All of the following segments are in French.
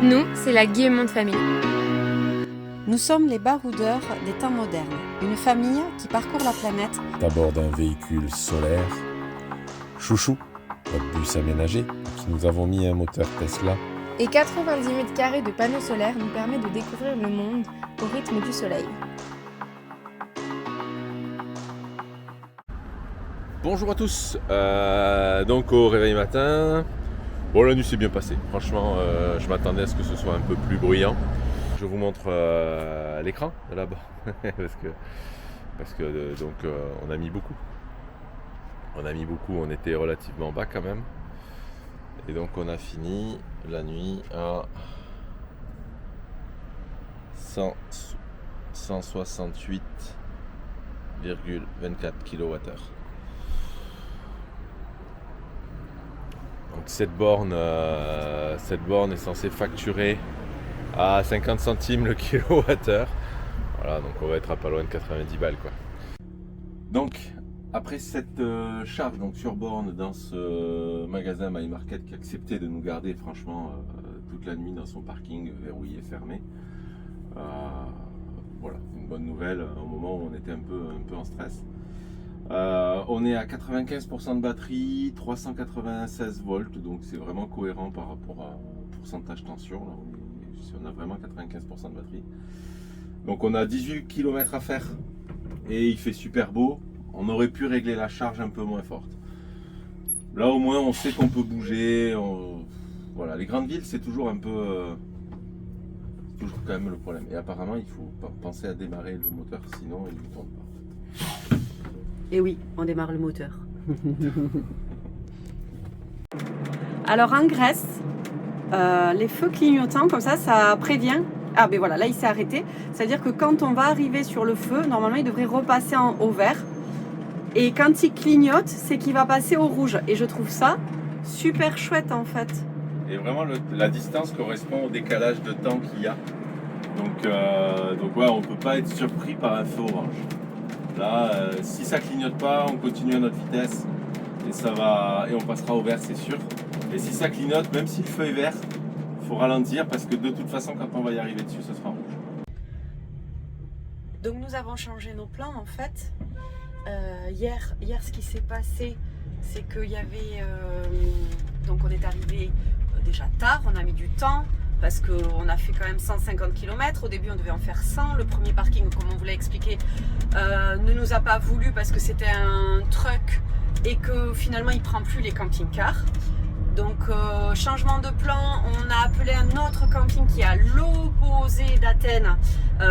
Nous, c'est la Guillemont de famille. Nous sommes les baroudeurs des temps modernes, une famille qui parcourt la planète à bord d'un véhicule solaire. Chouchou, notre bus aménagé, qui nous avons mis un moteur Tesla. Et 90 mètres carrés de panneaux solaires nous permet de découvrir le monde au rythme du soleil. Bonjour à tous, donc au réveil matin, bon la nuit s'est bien passée, franchement je m'attendais à ce que ce soit un peu plus bruyant. Je vous montre l'écran de là-bas, parce que donc on a mis beaucoup, on était relativement bas quand même, et donc on a fini la nuit à 168,24 kWh. Donc cette borne est censée facturer à 50 centimes le kilowattheure. Voilà, donc on va être à pas loin de 90 balles quoi. Donc après cette charge donc sur borne dans ce magasin My Market qui a accepté de nous garder franchement toute la nuit dans son parking verrouillé, fermé. Voilà, une bonne nouvelle au moment où on était un peu en stress. On est à 95% de batterie, 396 volts, donc c'est vraiment cohérent par rapport au pourcentage tension. Là, on a vraiment 95% de batterie. Donc on a 18 km à faire et il fait super beau. On aurait pu régler la charge un peu moins forte. Là au moins on sait qu'on peut bouger. Voilà, les grandes villes c'est toujours un peu... toujours quand même le problème. Et apparemment il faut penser à démarrer le moteur, sinon il ne tourne pas. Et oui, on démarre le moteur. Alors en Grèce, les feux clignotants comme ça prévient. Ah ben voilà, là il s'est arrêté. C'est-à-dire que quand on va arriver sur le feu, normalement il devrait repasser au vert. Et quand il clignote, c'est qu'il va passer au rouge. Et je trouve ça super chouette en fait. Et vraiment la distance correspond au décalage de temps qu'il y a. Donc ouais, on ne peut pas être surpris par un feu orange. Là, si ça clignote pas, on continue à notre vitesse et on passera au vert, c'est sûr. Et si ça clignote, même si le feu est vert, il faut ralentir parce que de toute façon, quand on va y arriver dessus, ce sera rouge. Donc nous avons changé nos plans en fait. Hier, ce qui s'est passé, c'est qu'il y avait... donc on est arrivé déjà tard, on a mis du temps. Parce qu'on a fait quand même 150 km, au début on devait en faire 100, le premier parking comme on vous l'a expliqué ne nous a pas voulu parce que c'était un truck et que finalement il ne prend plus les camping-cars. Donc changement de plan, on a appelé un autre camping qui est à l'opposé d'Athènes.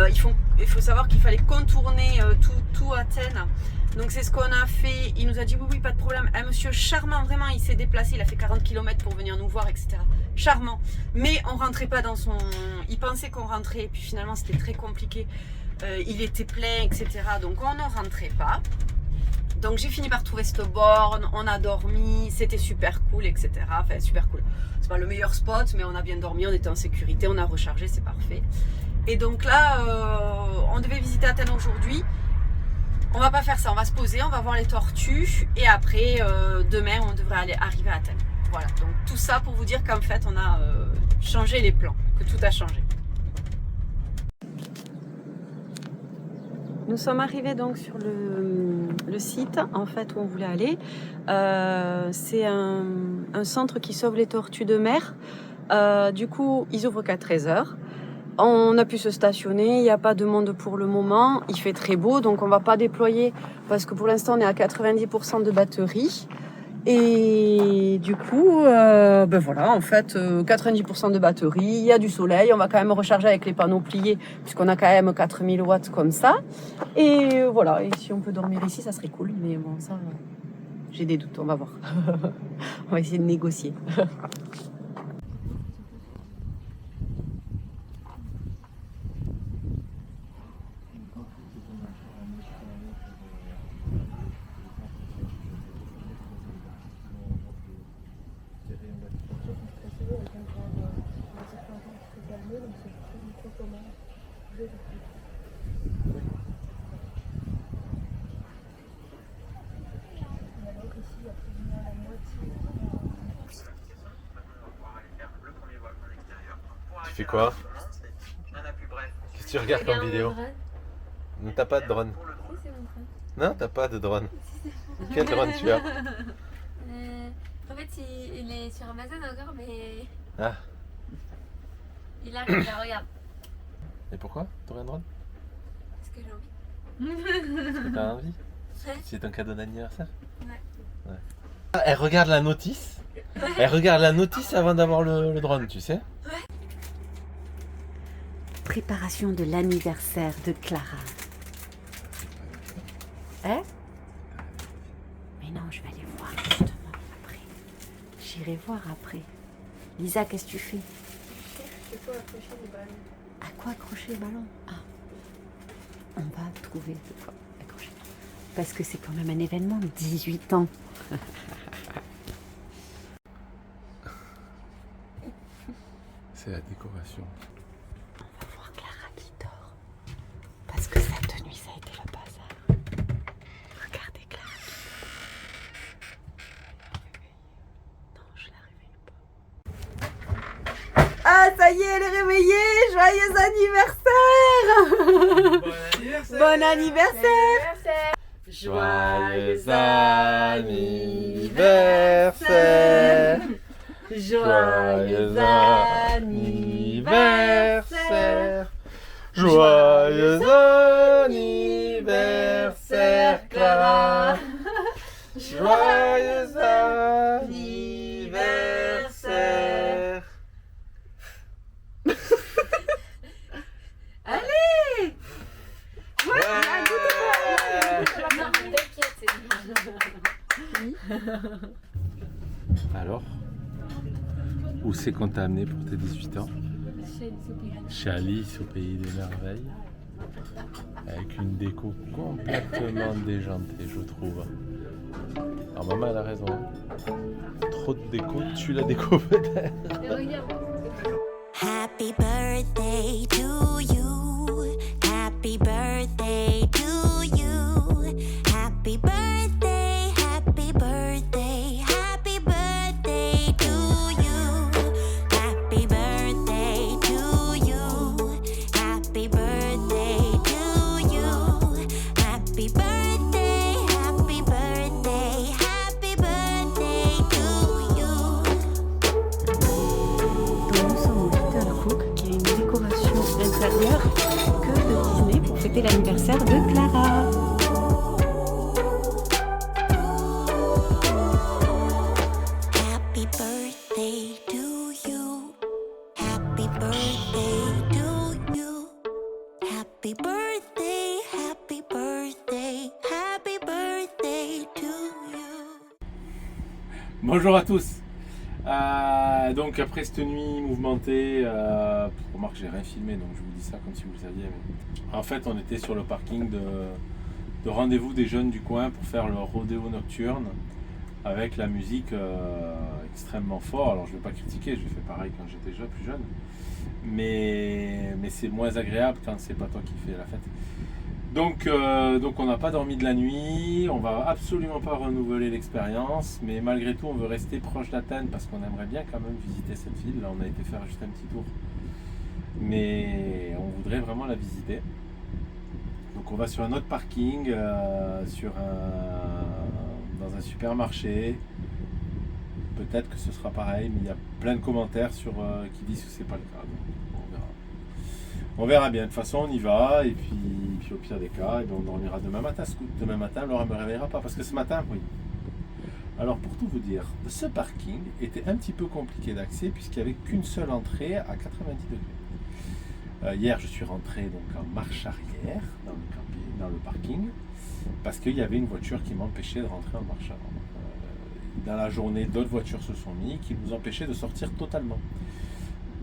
Il faut savoir qu'il fallait contourner tout Athènes. Donc c'est ce qu'on a fait, il nous a dit oui pas de problème, un monsieur charmant vraiment, il s'est déplacé, il a fait 40 km pour venir nous voir etc. Charmant, mais on rentrait pas dans son... Il pensait qu'on rentrait et puis finalement c'était très compliqué, il était plein etc. Donc on ne rentrait pas. Donc j'ai fini par trouver cette borne, on a dormi, c'était super cool etc. Enfin super cool, c'est pas le meilleur spot mais on a bien dormi, on était en sécurité, on a rechargé, c'est parfait. Et donc là on devait visiter Athènes aujourd'hui. On va pas faire ça, on va se poser, on va voir les tortues et après demain on devrait arriver à Athènes. Voilà, donc tout ça pour vous dire qu'en fait on a changé les plans, que tout a changé. Nous sommes arrivés donc sur le site en fait où on voulait aller. C'est un centre qui sauve les tortues de mer. Du coup ils ouvrent qu'à 13h. On a pu se stationner, il n'y a pas de monde pour le moment, il fait très beau donc on va pas déployer parce que pour l'instant on est à 90% de batterie et du coup ben voilà en fait 90% de batterie, il y a du soleil, on va quand même recharger avec les panneaux pliés puisqu'on a quand même 4000 watts comme ça et voilà, et si on peut dormir ici ça serait cool mais bon ça j'ai des doutes, on va voir. On va essayer de négocier. fais quoi? Qu'est-ce que tu regardes comme vidéo? Non, t'as pas de drone. Non, t'as pas de drone. Quel drone tu as? En fait, il est sur Amazon encore, mais Ah, il arrive là, regarde. et pourquoi t'aurais un drone? Parce que j'ai envie. Parce que t'as envie? Ouais. C'est ton cadeau d'anniversaire? Ouais. Ah, elle regarde la notice. Elle regarde la notice avant d'avoir le drone, tu sais? Préparation de l'anniversaire de Clara. Hein? Mais non, je vais aller voir justement après. J'irai voir après. Lisa, qu'est-ce que tu fais? Il faut accrocher les ballons. À quoi accrocher le ballon? Ah, on va trouver de quoi accrocher. Parce que c'est quand même un événement, 18 ans. C'est la décoration. On va voir Clara qui dort. Parce que sa tenue, ça a été le bazar. Regardez Clara qui dort. Non, je la réveille pas. Ah, ça y est, elle est réveillée! Joyeux anniversaire! Bon anniversaire! Joyeux anniversaire! Joyeux anniversaire! Joyeux anniversaire, Clara! Joyeux anniversaire! Allez! Ouais! Non, t'inquiète, c'est Alors, où c'est qu'on t'a amené pour tes 18 ans? Chez Alice au pays des merveilles, avec une déco complètement déjantée, je trouve. Alors maman elle a raison, trop de déco tue la déco peut-être. Happy birthday to you. Happy birthday to you. Happy birthday, happy birthday, happy birthday to you. Happy birthday to you. Happy birthday to you. Happy birthday, happy birthday, happy birthday to you. Donc nous sommes au Little Cook, qui est une décoration intérieure que de Disney pour fêter l'anniversaire de Clara. Happy birthday to you. Happy birthday to you. Happy birthday, happy birthday, happy birthday to you. Bonjour à tous. Donc après cette nuit mouvementée, remarque j'ai rien filmé donc je vous dis ça comme si vous le saviez. Mais... En fait on était sur le parking de rendez-vous des jeunes du coin pour faire leur rodéo nocturne avec la musique extrêmement fort. Alors je ne vais pas critiquer, j'ai fait pareil quand j'étais déjà plus jeune. Mais c'est moins agréable quand c'est pas toi qui fais la fête. Donc on n'a pas dormi de la nuit, on va absolument pas renouveler l'expérience, mais malgré tout on veut rester proche d'Athènes parce qu'on aimerait bien quand même visiter cette ville. Là on a été faire juste un petit tour, mais on voudrait vraiment la visiter. Donc on va sur un autre parking, dans un supermarché. Peut-être que ce sera pareil, mais il y a plein de commentaires qui disent que c'est pas le cas. Donc, on verra bien. De toute façon, on y va et puis au pire des cas, on dormira demain matin. Demain matin, Laura ne me réveillera pas parce que ce matin, oui. Alors pour tout vous dire, ce parking était un petit peu compliqué d'accès puisqu'il n'y avait qu'une seule entrée à 90 degrés. Hier, je suis rentré donc en marche arrière dans le parking parce qu'il y avait une voiture qui m'empêchait de rentrer en marche avant. Dans la journée, d'autres voitures se sont mises qui nous empêchaient de sortir totalement.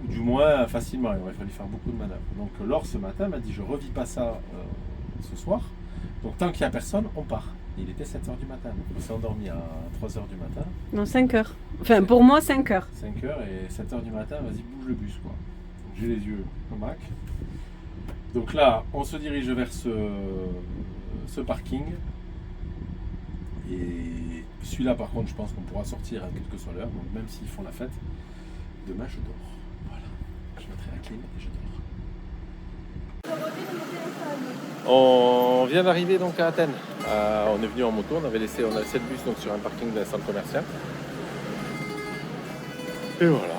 Ou du moins facilement, il aurait fallu faire beaucoup de manœuvres. Donc Laure ce matin m'a dit je revis pas ça ce soir, donc tant qu'il n'y a personne, on part. Il était 7h du matin, donc on s'est endormi à 3h du matin. Non, 5h. Enfin, pour moi, 5h. 5h et 7h du matin, vas-y bouge le bus quoi. Donc, j'ai les yeux au mac. Donc là, on se dirige vers ce parking. Et celui-là par contre je pense qu'on pourra sortir à quelle que soit l'heure, donc même s'ils font la fête, demain je dors. Voilà. je mettrai la clim et je dors. On vient d'arriver donc à Athènes. On est venu en moto, on a laissé le bus donc, sur un parking d'un centre commercial. Et voilà,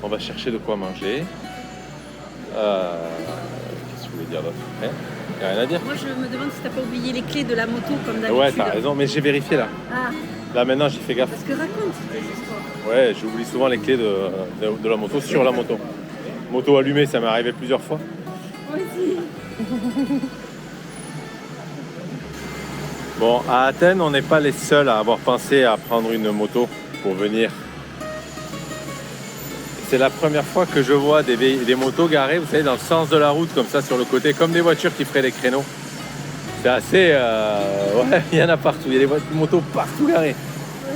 on va chercher de quoi manger. Qu'est-ce que je voulais dire d'autre? Il n'y a rien à dire. Moi, je me demande si t'as pas oublié les clés de la moto comme d'habitude. Ouais, t'as raison, mais j'ai vérifié là. Ah, Là maintenant, j'ai fait gaffe. parce que raconte tes histoires. Ouais, j'oublie souvent les clés de la moto sur la moto. Moto allumée, ça m'est arrivé plusieurs fois. Moi aussi. Bon, à Athènes, on n'est pas les seuls à avoir pensé à prendre une moto pour venir. C'est la première fois que je vois des motos garées, vous savez, dans le sens de la route, comme ça, sur le côté, comme des voitures qui feraient des créneaux. C'est assez... Ouais, il y en a partout, il y a des motos partout garées.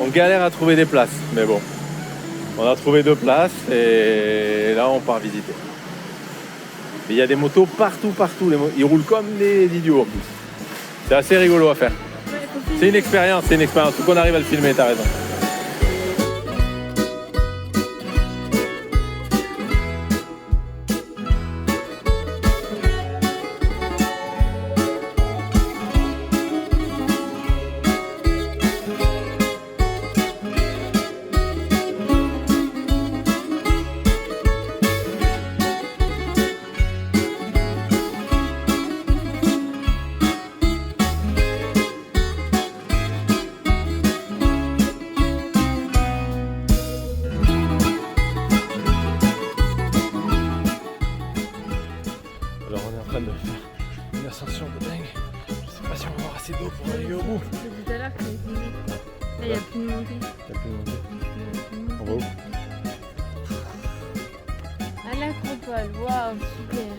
On galère à trouver des places, mais bon. On a trouvé 2 places et là, on part visiter. Mais il y a des motos partout. Ils roulent comme des idiots en plus. C'est assez rigolo à faire. C'est une expérience. Faut qu'on arrive à le filmer, t'as raison. Alors on est en train de faire une ascension de dingue. Je sais pas si on va avoir assez d'eau pour aller au bout. C'est tout à l'heure que j'ai fini. Là, il n'y a plus de montée. Il y a plus de montée. On va où? À l'acropole, waouh, super.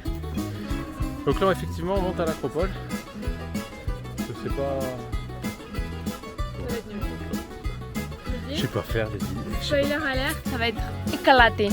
Donc là effectivement on monte à l'acropole. Je sais pas. Ça va être nul. Je sais pas faire les idées. Spoiler alert, ça va être éclaté.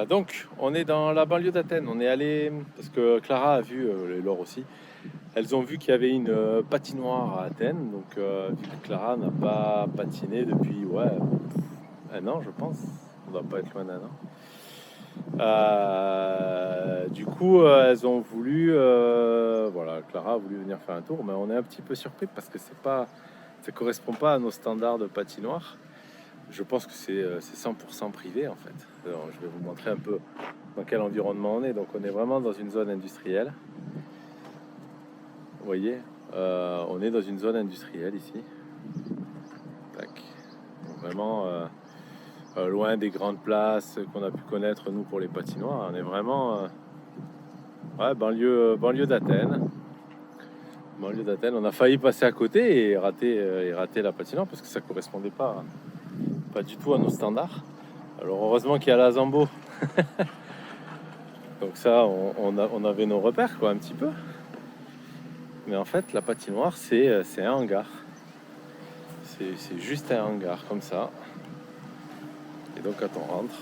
Donc, on est dans la banlieue d'Athènes. On est allé, parce que Clara a vu, et Laure aussi, elles ont vu qu'il y avait une patinoire à Athènes. Donc, vu que Clara n'a pas patiné depuis 1 an, je pense. On ne doit pas être loin d'1 an. Du coup, elles ont voulu, Clara a voulu venir faire un tour, mais on est un petit peu surpris parce que ça correspond pas à nos standards de patinoire. Je pense que c'est 100% privé en fait. Alors, je vais vous montrer un peu dans quel environnement on est. Donc on est vraiment dans une zone industrielle. Vous voyez, on est dans une zone industrielle ici. Tac. Donc, vraiment loin des grandes places qu'on a pu connaître nous pour les patinoires. On est vraiment banlieue d'Athènes. Banlieue d'Athènes. On a failli passer à côté et rater la patinoire parce que ça correspondait pas du tout à nos standards. Alors heureusement qu'il y a la Zambo. Donc ça, on avait nos repères quoi un petit peu. Mais en fait, la patinoire, c'est un hangar. C'est juste un hangar comme ça. Et donc quand on rentre,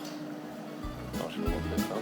alors, je vais vous montrer ça.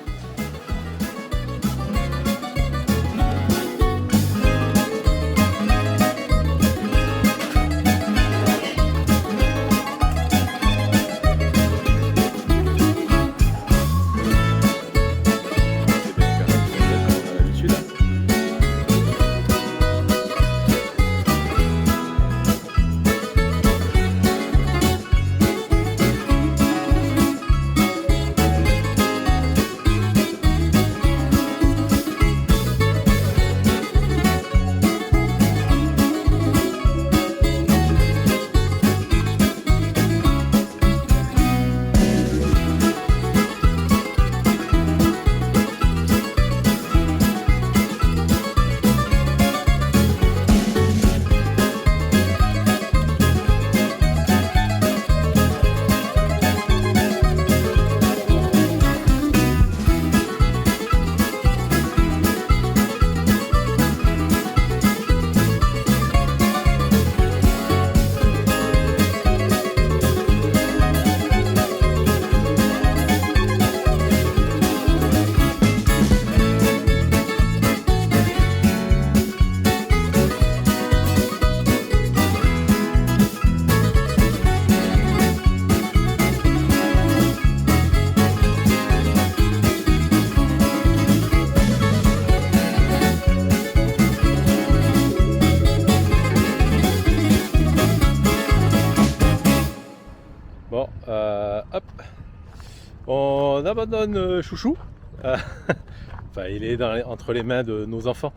On abandonne Chouchou. Enfin, il est entre les mains de nos enfants.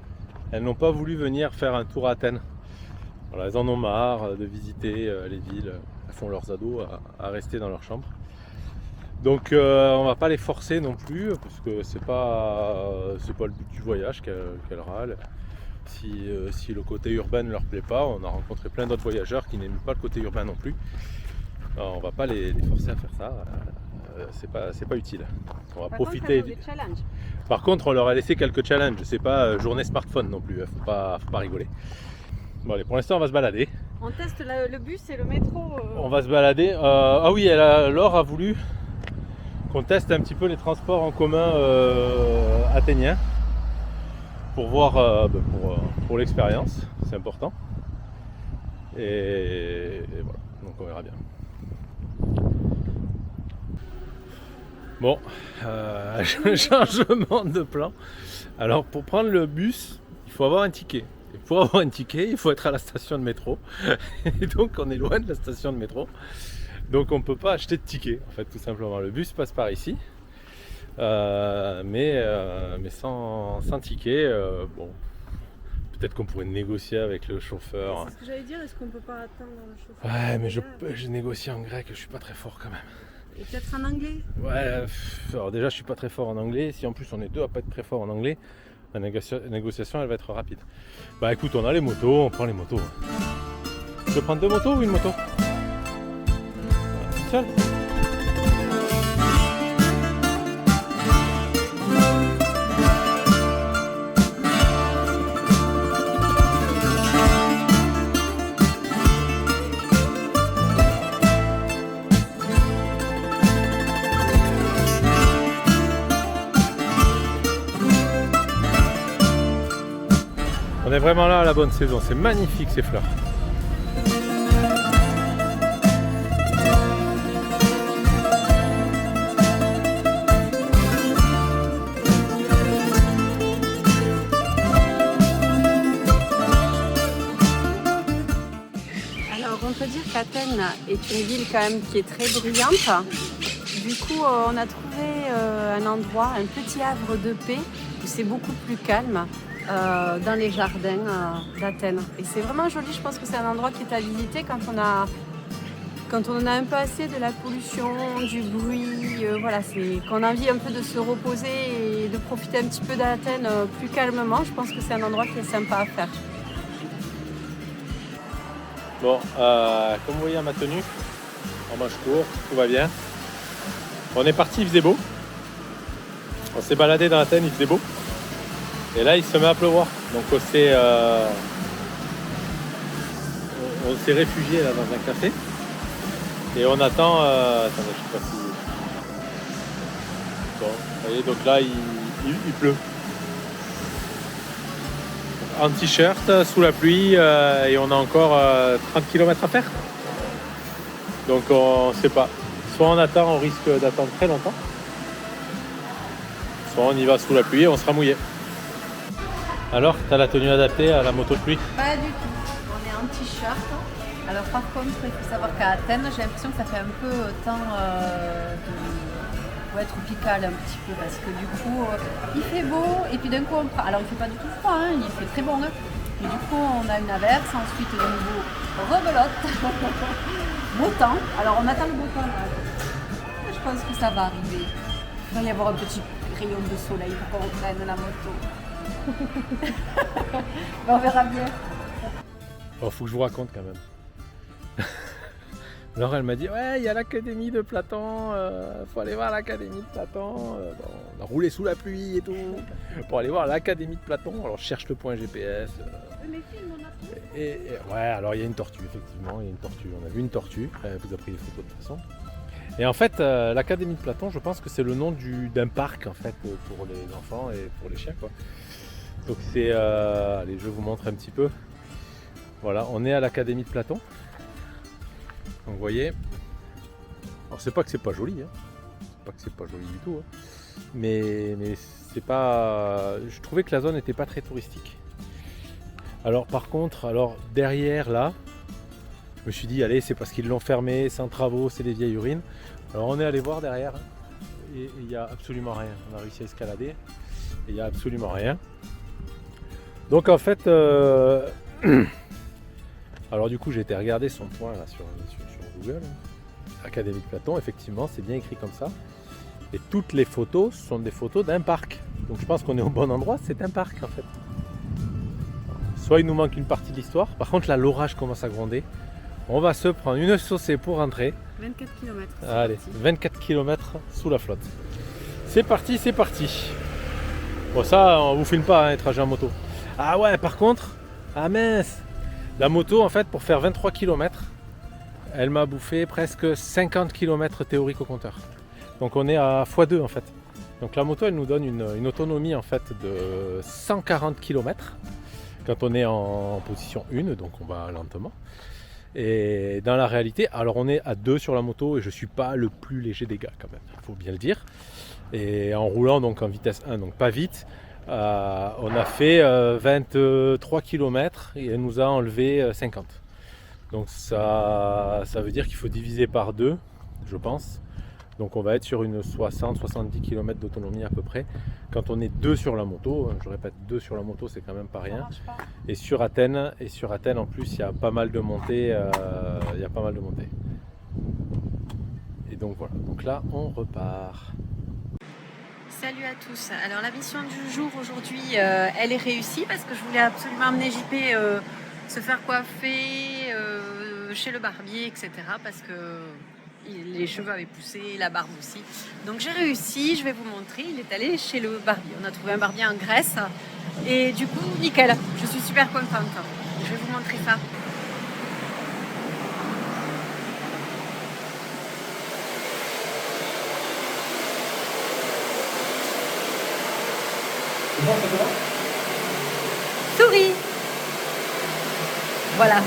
Elles n'ont pas voulu venir faire un tour à Athènes. Voilà, elles en ont marre de visiter les villes. Elles font leurs ados à rester dans leur chambre. Donc on va pas les forcer non plus, parce que c'est pas le but du voyage qu'elles râlent. Si le côté urbain ne leur plaît pas, on a rencontré plein d'autres voyageurs qui n'aiment pas le côté urbain non plus. Alors, on va pas les forcer à faire ça, c'est pas utile. On va profiter. Par contre, on leur a laissé quelques challenges, c'est pas journée smartphone non plus, faut pas rigoler. Bon allez, pour l'instant on va se balader. On teste le bus et le métro. On va se balader. Ah oui, Laure a voulu qu'on teste un petit peu les transports en commun athéniens pour voir pour l'expérience, c'est important. Et voilà, donc on verra bien. Bon, changement de plan. Alors pour prendre le bus, il faut avoir un ticket. Et pour avoir un ticket, il faut être à la station de métro. Et donc on est loin de la station de métro. Donc on ne peut pas acheter de ticket, en fait, tout simplement. Le bus passe par ici. Mais sans ticket, bon, peut-être qu'on pourrait négocier avec le chauffeur. C'est ce que j'allais dire, est-ce qu'on peut pas attendre le chauffeur? Ouais, mais je négocie en grec, je suis pas très fort quand même. Et peut-être en anglais? Ouais, alors déjà je suis pas très fort en anglais, si en plus on est deux à pas être très fort en anglais, la négociation elle va être rapide. Bah écoute, on a les motos, on prend les motos. Tu veux prendre 2 motos ou une moto? Une seule? On est vraiment là à la bonne saison, c'est magnifique ces fleurs. Alors on peut dire qu'Athènes est une ville quand même qui est très bruyante. Du coup on a trouvé un endroit, un petit havre de paix où c'est beaucoup plus calme. Dans les jardins d'Athènes. Et c'est vraiment joli, je pense que c'est un endroit qui est à visiter quand on en a un peu assez de la pollution, du bruit, voilà, c'est qu'on a envie un peu de se reposer et de profiter un petit peu d'Athènes plus calmement. Je pense que c'est un endroit qui est sympa à faire. Bon, comme vous voyez à ma tenue, en manche court, tout va bien. On est parti, il faisait beau. On s'est baladé dans Athènes, il faisait beau. Et là, il se met à pleuvoir. Donc on s'est réfugié là dans un café. Et on attend. Attendez, je sais pas si. Bon, vous voyez, donc là, il pleut. En t-shirt, sous la pluie, et on a encore 30 km à faire. Donc on ne sait pas. Soit on attend, on risque d'attendre très longtemps. Soit on y va sous la pluie et on sera mouillé. Alors, tu as la tenue adaptée à la moto de pluie? Pas du tout. On est en t-shirt. Alors par contre, il faut savoir qu'à Athènes, j'ai l'impression que ça fait un peu temps tropical un petit peu parce que du coup, il fait beau et puis d'un coup, alors il fait pas du tout froid, hein, il fait très bon. Hein. Mais du coup, on a une averse, ensuite de nouveau rebelote, beau temps. Alors on attend le beau temps là. Je pense que ça va arriver. Il va y avoir un petit rayon de soleil pour qu'on reprenne la moto. On verra bien. Bon, faut que je vous raconte quand même. Alors elle m'a dit ouais, il y a l'académie de Platon, faut aller voir l'académie de Platon. Bon, on a roulé sous la pluie et tout pour aller voir l'académie de Platon. Alors je cherche le point GPS. Et ouais, alors il y a une tortue, effectivement, il y a une tortue. On a vu une tortue. Elle vous a pris des photos de toute façon. Et en fait, l'académie de Platon, je pense que c'est le nom d'un parc en fait pour les enfants et pour les chiens quoi. Donc c'est, allez, je vous montre un petit peu. Voilà, on est à l'académie de Platon. Donc vous voyez, alors c'est pas que c'est pas joli, hein. C'est pas que c'est pas joli du tout, hein. Mais c'est pas, je trouvais que la zone n'était pas très touristique. Alors par contre, derrière là, je me suis dit allez, c'est parce qu'ils l'ont fermé, sans travaux, c'est des vieilles urines. Alors on est allé voir derrière, et il n'y a absolument rien. On a réussi à escalader et il n'y a absolument rien. Donc en fait, alors du coup j'ai été regarder son point là, sur Google, Académie de Platon, effectivement c'est bien écrit comme ça. Et toutes les photos sont des photos d'un parc. Donc je pense qu'on est au bon endroit, c'est un parc en fait. Soit il nous manque une partie de l'histoire, par contre là l'orage commence à gronder. On va se prendre une chaussée pour rentrer. 24 km. Allez, 24 km sous la flotte. C'est parti, c'est parti. Bon ça, on vous filme pas les trajets en moto. Ah ouais, par contre, ah mince, la moto en fait pour faire 23 km, elle m'a bouffé presque 50 km théorique au compteur. Donc on est à x2 en fait. Donc la moto elle nous donne une autonomie en fait de 140 km quand on est en position 1, donc on va lentement. Et dans la réalité, alors on est à 2 sur la moto et je suis pas le plus léger des gars quand même, il faut bien le dire. Et en roulant donc en vitesse 1, donc pas vite, on a fait 23 km et elle nous a enlevé 50. Donc ça veut dire qu'il faut diviser par 2, je pense. Donc on va être sur une 60-70 km d'autonomie à peu près. Quand on est 2 sur la moto, je répète 2 sur la moto c'est quand même pas rien. Et sur Athènes en plus il y a pas mal de montées. Et donc voilà, donc là on repart. Salut à tous. Alors la mission du jour aujourd'hui, elle est réussie parce que je voulais absolument amener JP se faire coiffer chez le barbier, etc. Parce que les cheveux avaient poussé, la barbe aussi. Donc j'ai réussi, je vais vous montrer. Il est allé chez le barbier. On a trouvé un barbier en Grèce. Et du coup, nickel. Je suis super contente. Je vais vous montrer ça. Souris. Voilà.